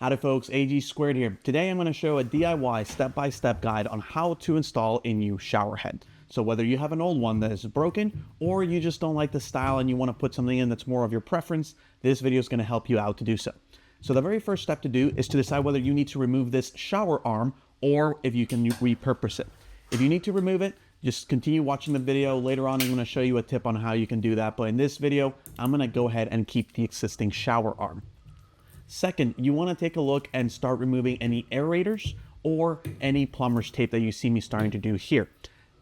Howdy folks, AG Squared here. Today I'm going to show a DIY step-by-step guide on how to install a new shower head. So whether you have an old one that is broken or you just don't like the style and you want to put something in that's more of your preference, this video is going to help you out to do so. So the very first step to do is to decide whether you need to remove this shower arm or if you can repurpose it. If you need to remove it, just continue watching the video. Later on I'm going to show you a tip on how you can do that, but in this video I'm going to go ahead and keep the existing shower arm. Second, you want to take a look and start removing any aerators or any plumber's tape that you see me starting to do here.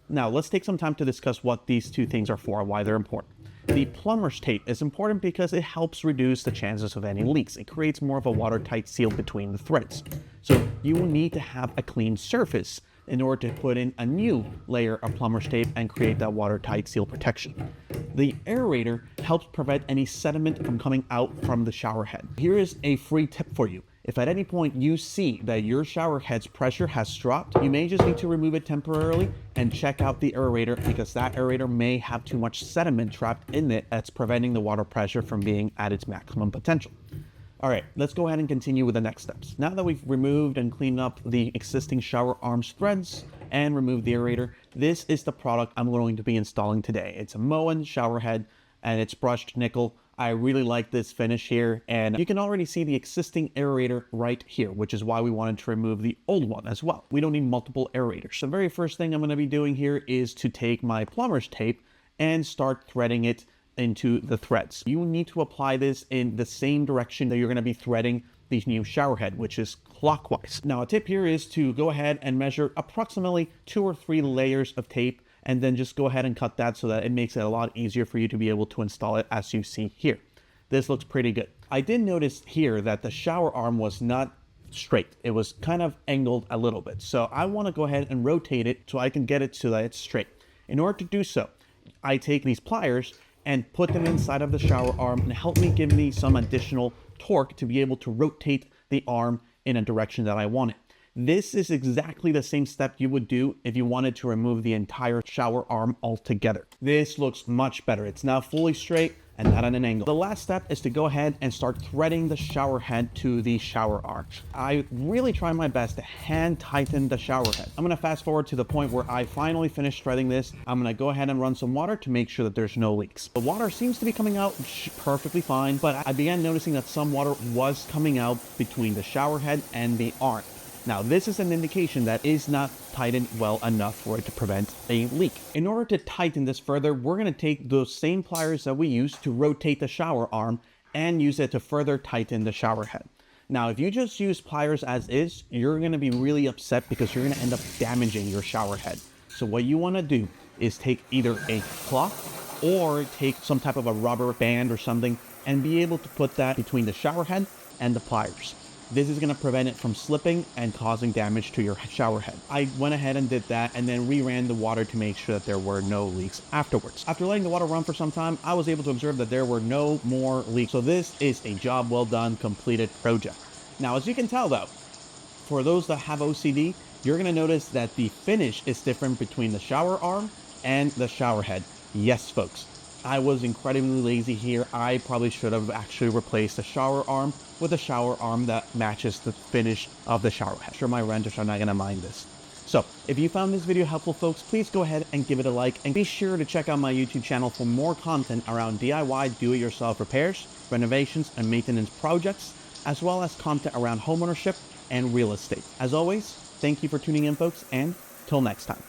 Now, let's take some time to discuss what these two things are for and why they're important. The plumber's tape is important because it helps reduce the chances of any leaks. It creates more of a watertight seal between the threads. So you will need to have a clean surface in order to put in a new layer of plumber's tape and create that watertight seal protection. The aerator helps prevent any sediment from coming out from the shower head. Here is a free tip for you. If at any point you see that your shower head's pressure has dropped, you may just need to remove it temporarily and check out the aerator, because that aerator may have too much sediment trapped in it that's preventing the water pressure from being at its maximum potential. All right, let's go ahead and continue with the next steps. Now that we've removed and cleaned up the existing shower arms threads and removed the aerator, this is the product I'm going to be installing today. It's a Moen shower head and it's brushed nickel. I really like this finish here, and you can already see the existing aerator right here, which is why we wanted to remove the old one as well. We don't need multiple aerators. So the very first thing I'm going to be doing here is to take my plumber's tape and start threading it into the threads. You need to apply this in the same direction that you're going to be threading the new shower head, which is clockwise. Now, a tip here is to go ahead and measure approximately 2 or 3 layers of tape, and then just go ahead and cut that so that it makes it a lot easier for you to be able to install it, as you see here. This looks pretty good. I did notice here that the shower arm was not straight. It was kind of angled a little bit. So I want to go ahead and rotate it so I can get it so that it's straight. In order to do so, I take these pliers and put them inside of the shower arm and help me give me some additional torque to be able to rotate the arm in a direction that I want it. This is exactly the same step you would do if you wanted to remove the entire shower arm altogether. This looks much better. It's now fully straight and not at an angle. The last step is to go ahead and start threading the shower head to the shower arm. I really try my best to hand tighten the shower head. I'm gonna fast forward to the point where I finally finished threading this. I'm gonna go ahead and run some water to make sure that there's no leaks. The water seems to be coming out perfectly fine, but I began noticing that some water was coming out between the shower head and the arm. Now, this is an indication that is not tightened well enough for it to prevent a leak. In order to tighten this further, we're going to take those same pliers that we used to rotate the shower arm and use it to further tighten the shower head. Now, if you just use pliers as is, you're going to be really upset because you're going to end up damaging your shower head. So what you want to do is take either a cloth or take some type of a rubber band or something and be able to put that between the shower head and the pliers. This is going to prevent it from slipping and causing damage to your shower head. I went ahead and did that and then re-ran the water to make sure that there were no leaks afterwards. After letting the water run for some time, I was able to observe that there were no more leaks. So this is a job well done, completed project. Now, as you can tell though, for those that have OCD, you're going to notice that the finish is different between the shower arm and the shower head. Yes, folks. I was incredibly lazy here. I probably should have actually replaced the shower arm with a shower arm that matches the finish of the shower head. I'm sure my renters are not going to mind this. So if you found this video helpful, folks, please go ahead and give it a like, and be sure to check out my YouTube channel for more content around DIY do-it-yourself repairs, renovations, and maintenance projects, as well as content around homeownership and real estate. As always, thank you for tuning in, folks, and till next time.